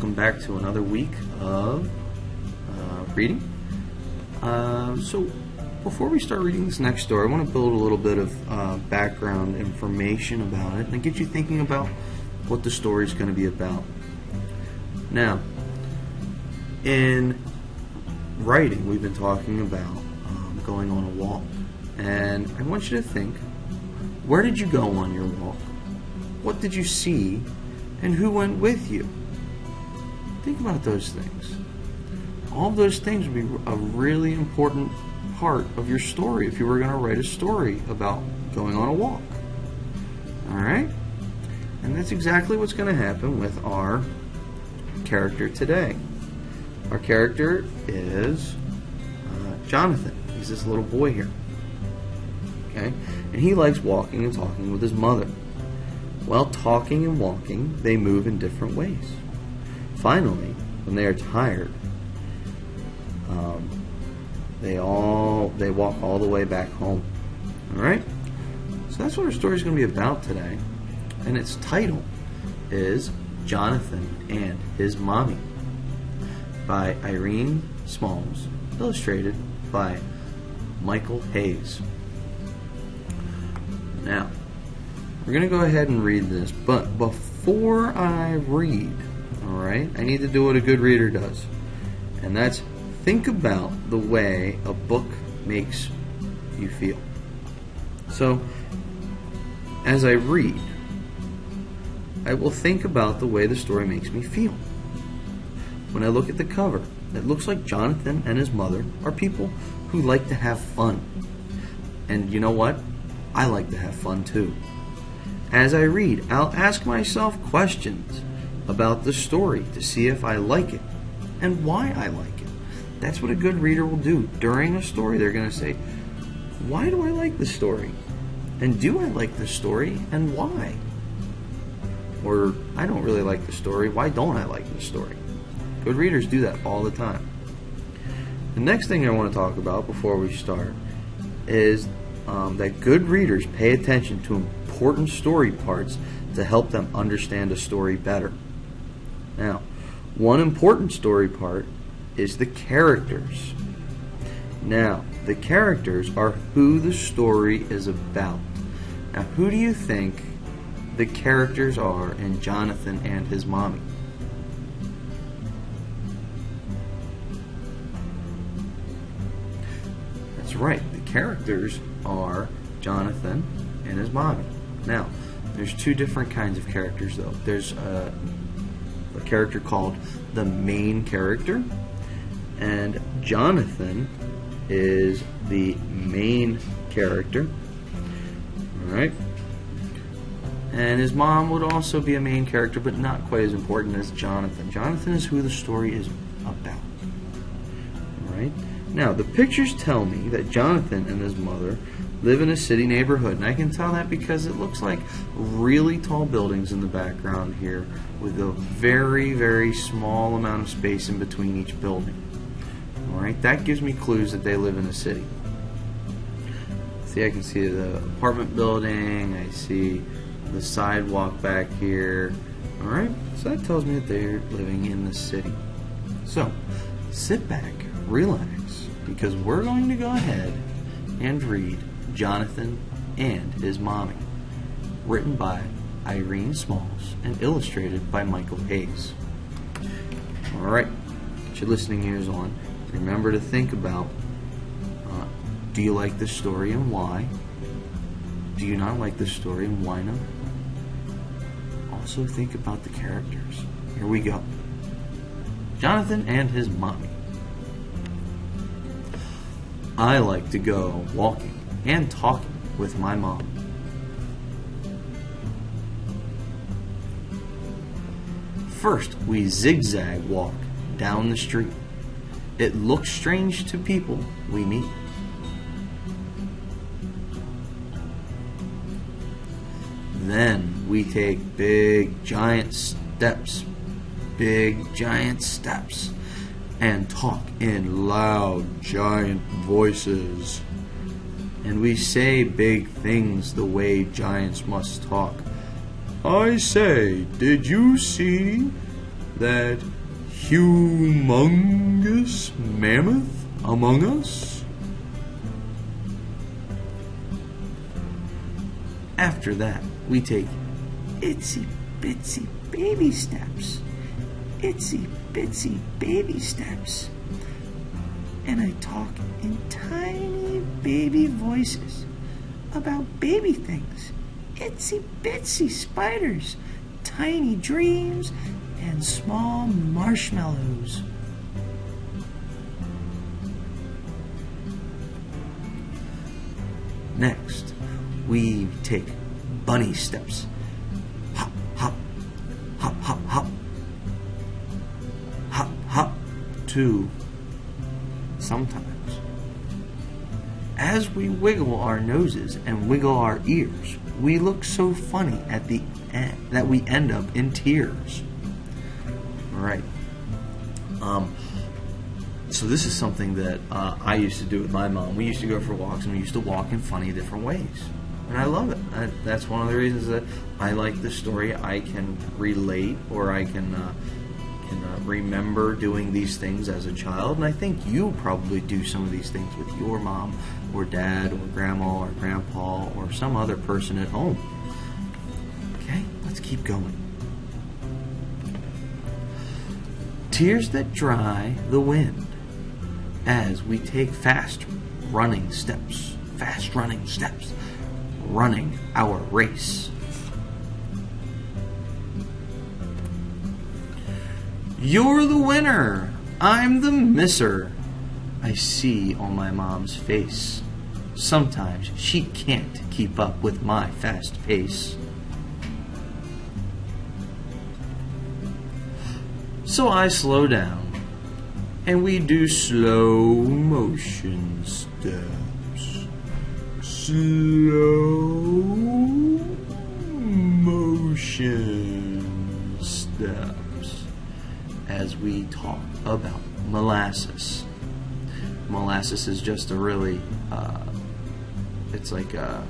welcome back to another week of reading. So before we start reading this next story, I want to build a little bit of background information about it and get you thinking about what the story is going to be about. Now, in writing, we've been talking about going on a walk, and I want you to think, where did you go on your walk? What did you see, and who went with you? Think about those things. All of those things would be a really important part of your story if you were going to write a story about going on a walk. Alright? And that's exactly what's going to happen with our character today. Our character is Jonathan. He's this little boy here. Okay? And he likes walking and talking with his mother. While talking and walking, they move in different ways. Finally, when they are tired, they walk all the way back home. Alright? So that's what our story is going to be about today. And its title is Jonathan and His Mommy by Irene Smalls, illustrated by Michael Hayes. Now, we're going to go ahead and read this, but before I read, alright, I need to do what a good reader does. And that's think about the way a book makes you feel. So, as I read, I will think about the way the story makes me feel. When I look at the cover, it looks like Jonathan and his mother are people who like to have fun. And you know what? I like to have fun too. As I read, I'll ask myself questions about the story to see if I like it and why I like it. That's what a good reader will do. During a story, they're going to say, why do I like this story? And do I like this story? And why? Or, I don't really like the story. Why don't I like this story? Good readers do that all the time. The next thing I want to talk about before we start is that good readers pay attention to important story parts to help them understand a story better. Now, one important story part is the characters. Now, the characters are who the story is about. Now, who do you think the characters are in Jonathan and His Mommy? That's right, the characters are Jonathan and his mommy. Now, there's two different kinds of characters though. There's a character called the main character, and Jonathan is the main character. Alright? And his mom would also be a main character, but not quite as important as Jonathan. Jonathan is who the story is about. Alright? Now, the pictures tell me that Jonathan and his mother live in a city neighborhood, and I can tell that because it looks like really tall buildings in the background here with a very, very small amount of space in between each building. Alright, that gives me clues that they live in a city. See, I can see the apartment building, I see the sidewalk back here. Alright, so that tells me that they're living in the city. So, sit back, relax, because we're going to go ahead and read Jonathan and His Mommy, written by Irene Smalls and illustrated by Michael Hayes. Alright, get your listening ears on. Remember to think about, do you like this story and why? Do you not like this story and why not? Also think about the characters. Here we go. Jonathan and His Mommy. I like to go walking and talking with my mom. First, we zigzag walk down the street. It looks strange to people we meet. Then we take big giant steps, and talk in loud giant voices. And we say big things the way giants must talk. I say, did you see? that humongous mammoth among us? After that, we take itsy bitsy baby steps. Itsy bitsy baby steps. And I talk in tiny baby voices about baby things. Itsy bitsy spiders, tiny dreams, and small marshmallows. Next, we take bunny steps. Hop, hop, hop, hop, hop. Hop, hop, to sometimes. As we wiggle our noses and wiggle our ears, we look so funny at the end that we end up in tears. Alright. So this is something that I used to do with my mom. We used to go for walks, and we used to walk in funny different ways. And I love it. That's one of the reasons that I like this story. I can relate, or I can remember doing these things as a child. And I think you probably do some of these things with your mom, or dad, or grandma, or grandpa, or some other person at home. Okay, let's keep going. Tears that dry the wind, as we take fast running steps, running our race. You're the winner, I'm the misser, I see on my mom's face. Sometimes she can't keep up with my fast pace. So I slow down, and we do slow motion steps. Slow motion steps. As we talk about molasses. Molasses is just a really, it's like a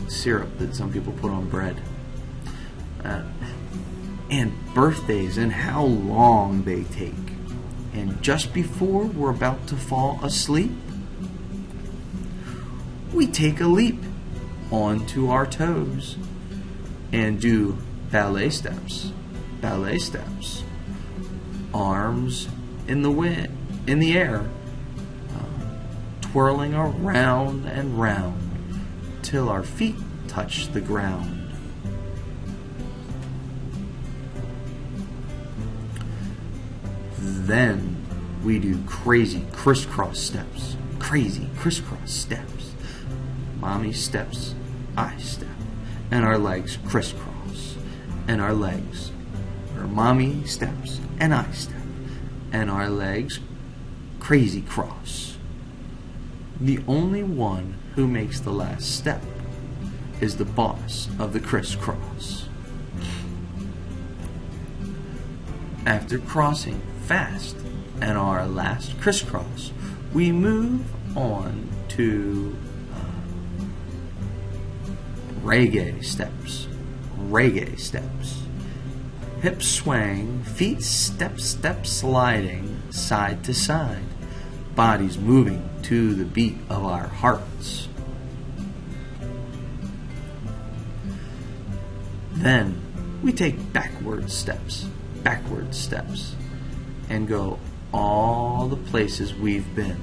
syrup that some people put on bread. And birthdays and how long they take. And just before we're about to fall asleep, we take a leap onto our toes and do ballet steps. Ballet steps. Arms in the wind, in the air, twirling around and round till our feet touch the ground. Then we do crazy crisscross steps. Crazy crisscross steps. Mommy steps, I step, and our legs crisscross. And our legs, or mommy steps, and I step, and our legs crazy cross. The only one who makes the last step is the boss of the crisscross. After crossing fast and our last crisscross, we move on to reggae steps. Reggae steps. Hips swaying, feet step sliding side to side, bodies moving to the beat of our hearts. Then we take backward steps, and go all the places we've been.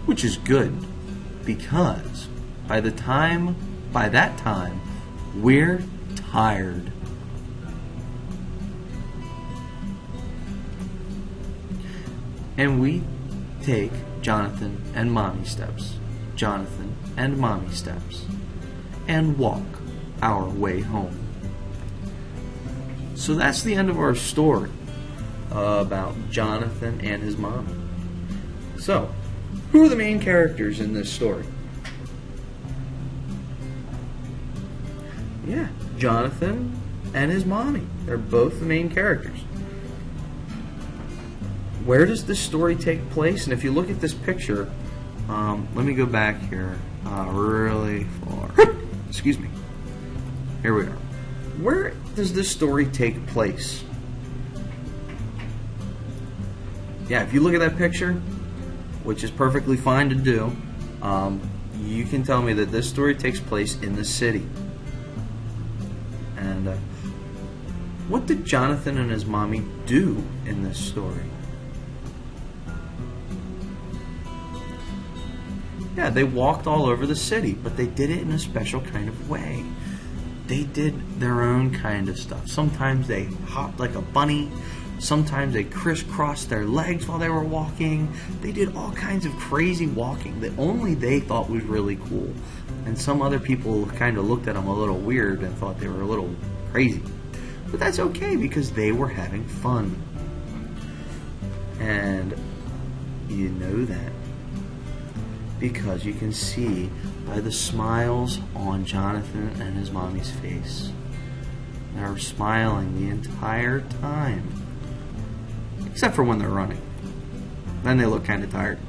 Which is good, because by that time, we're tired. And we take Jonathan and Mommy steps, Jonathan and Mommy steps, and walk our way home. So that's the end of our story about Jonathan and his mommy. So, who are the main characters in this story? Yeah, Jonathan and his mommy. They're both the main characters. Where does this story take place? And if you look at this picture, let me go back here really far. Excuse me. Here we are. Where does this story take place? Yeah, if you look at that picture, which is perfectly fine to do, you can tell me that this story takes place in the city. And what did Jonathan and his mommy do in this story? Yeah, they walked all over the city, but they did it in a special kind of way. They did their own kind of stuff. Sometimes they hopped like a bunny. Sometimes they crisscrossed their legs while they were walking. They did all kinds of crazy walking that only they thought was really cool. And some other people kind of looked at them a little weird and thought they were a little crazy. But that's okay because they were having fun. And you know that because you can see by the smiles on Jonathan and his mommy's face. They were smiling the entire time. Except for when they're running. Then they look kind of tired.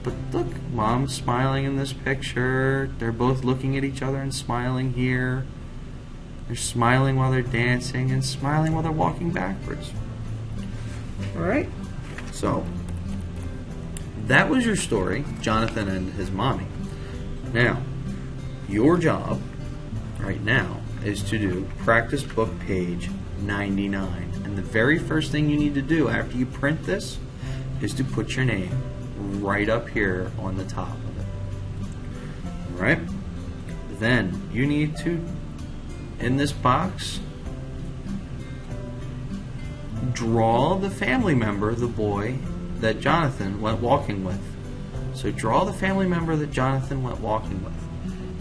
But look, Mom's smiling in this picture. They're both looking at each other and smiling here. They're smiling while they're dancing and smiling while they're walking backwards. Alright? So, that was your story, Jonathan and his mommy. Now, your job right now is to do practice book page 99. And the very first thing you need to do after you print this is to put your name right up here on the top of it. Alright? Then you need to, in this box, draw the family member, the boy that Jonathan went walking with. So draw the family member that Jonathan went walking with.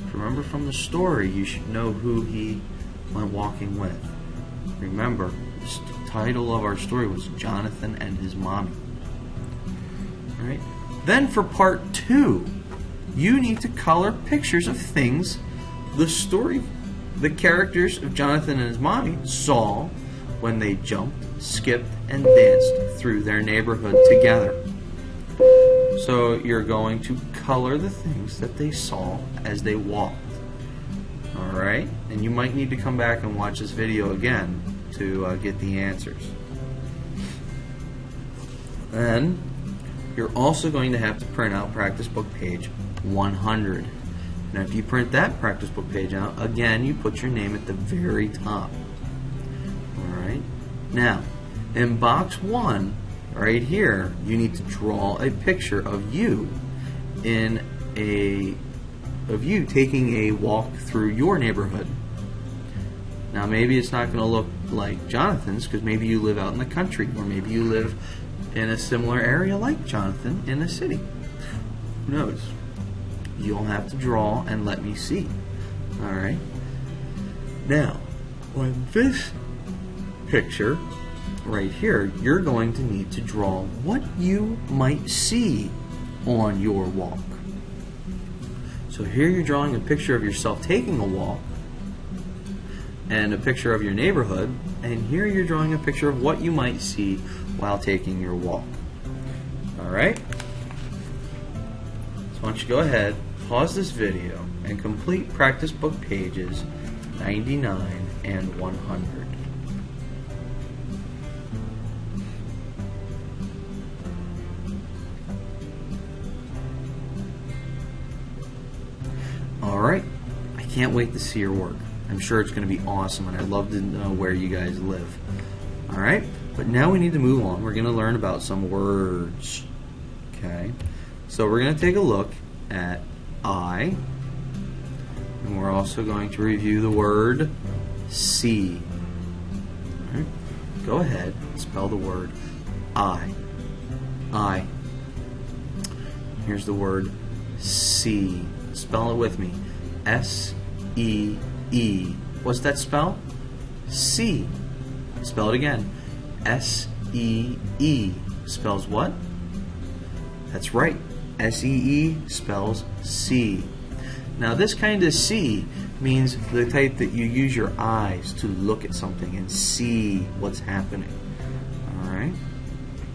If you remember from the story, you should know who he went walking with. Remember, the title of our story was Jonathan and his mommy. Alright? Then for part 2, you need to color pictures of things the characters of Jonathan and his mommy saw when they jumped, skipped, and danced through their neighborhood together. So you're going to color the things that they saw as they walked. Alright? And you might need to come back and watch this video again to get the answers. Then you're also going to have to print out practice book page 100. Now if you print that practice book page out, again you put your name at the very top. Alright? Now, in box 1, right here, you need to draw a picture of you taking a walk through your neighborhood. Now maybe it's not going to look like Jonathan's because maybe you live out in the country, or maybe you live in a similar area like Jonathan in the city. Who knows? You'll have to draw and let me see. Alright? Now, on this picture right here, you're going to need to draw what you might see on your walk. So here you're drawing a picture of yourself taking a walk and a picture of your neighborhood, and here you're drawing a picture of what you might see while taking your walk. Alright? So why don't you go ahead, pause this video, and complete practice book pages 99 and 100. Alright, I can't wait to see your work. I'm sure it's going to be awesome, and I'd love to know where you guys live. Alright, but now we need to move on. We're going to learn about some words. Okay, so we're going to take a look at I, and we're also going to review the word see. Alright, go ahead, spell the word I. I. Here's the word see. Spell it with me. S-E-E. What's that spell? See. Spell it again. S-E-E. Spells what? That's right. S-E-E spells see. Now this kind of see means the type that you use your eyes to look at something and see what's happening. Alright?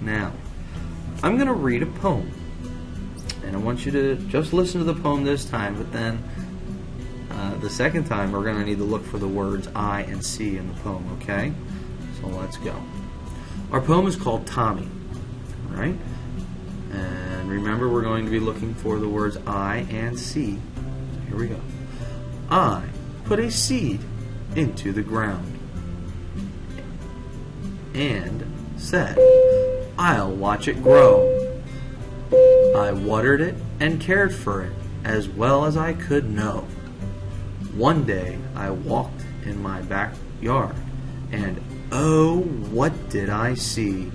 Now, I'm going to read a poem. And I want you to just listen to the poem this time, but then The second time, we're going to need to look for the words I and C in the poem, okay? So let's go. Our poem is called Tommy, all right? And remember, we're going to be looking for the words I and C. Here we go. I put a seed into the ground and said, I'll watch it grow. I watered it and cared for it as well as I could know. One day I walked in my backyard and oh, what did I see?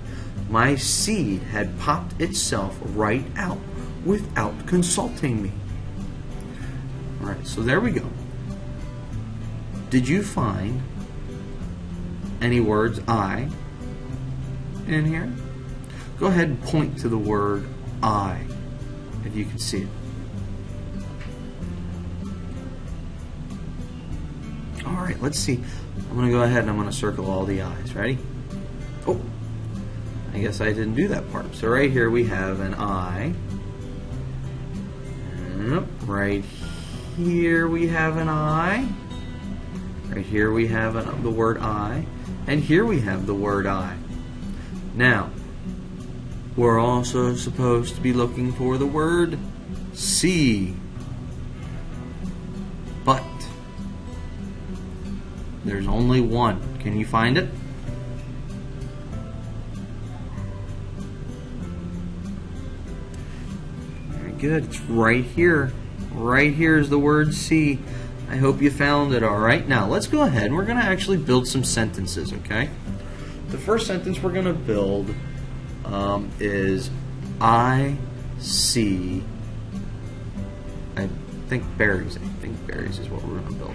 My seed had popped itself right out without consulting me. Alright, so there we go. Did you find any words I in here? Go ahead and point to the word I, if you can see it. Alright, let's see. I'm going to go ahead and I'm going to circle all the I's. Ready? Oh, I guess I didn't do that part. So right here we have an I. Yep. Right here we have an I. Right here we have the word I. And here we have the word I. Now, we're also supposed to be looking for the word C. But there's only one. Can you find it? Very good. It's right here. Right here is the word C. I hope you found it. Alright, now let's go ahead and we're going to actually build some sentences, okay? The first sentence we're going to build is I see, I think berries is what we're going to build.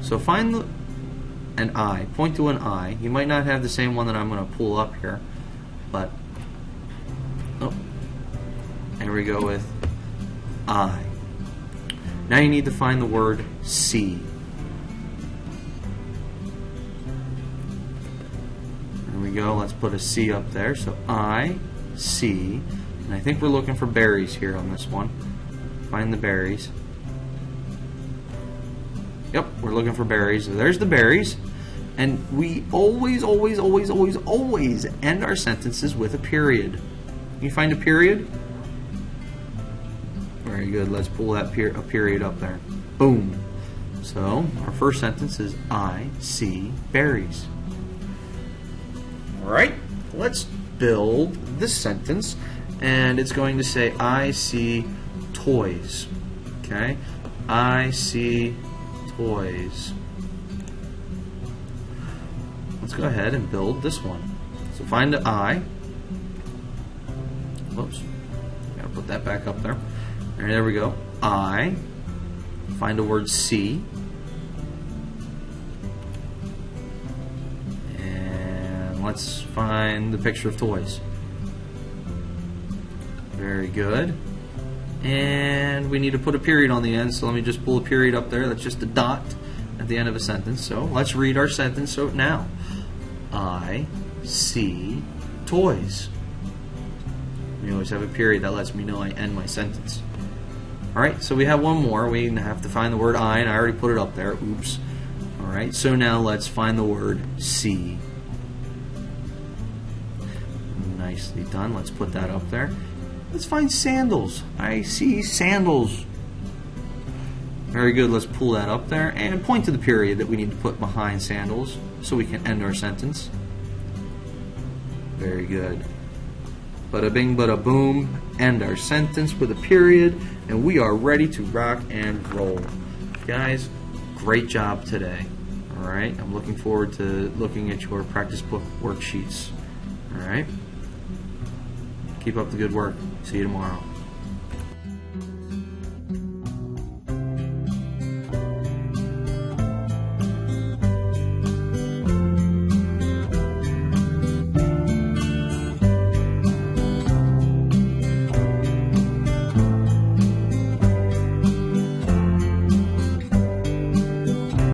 So find an I, point to an I. You might not have the same one that I'm going to pull up here, but oh, there we go with I. Now you need to find the word see. There we go. Let's put a C up there. So I see, and I think we're looking for berries here on this one. Find the berries. Yep, we're looking for berries. So there's the berries. And we always end our sentences with a period. Can you find a period? Very good. Let's pull that a period up there. Boom. So our first sentence is I see berries. Alright, let's build this sentence, and it's going to say I see toys. Okay? I see toys. Let's go ahead and build this one. So find the I. Whoops. Gotta put that back up there. And there we go. I. Find the word see. And let's find the picture of toys. Very good. And we need to put a period on the end, so let me just pull a period up there. That's just a dot at the end of a sentence. So let's read our sentence now. I see toys. We always have a period that lets me know I end my sentence. Alright, so we have one more. We have to find the word I, and I already put it up there. Oops. Alright, so now let's find the word see. Nicely done. Let's put that up there. Let's find sandals. I see sandals. Very good. Let's pull that up there and point to the period that we need to put behind sandals so we can end our sentence. Very good. Bada bing, bada boom. End our sentence with a period, and we are ready to rock and roll. Guys, great job today. Alright, I'm looking forward to looking at your practice book worksheets. Alright? Keep up the good work. See you tomorrow.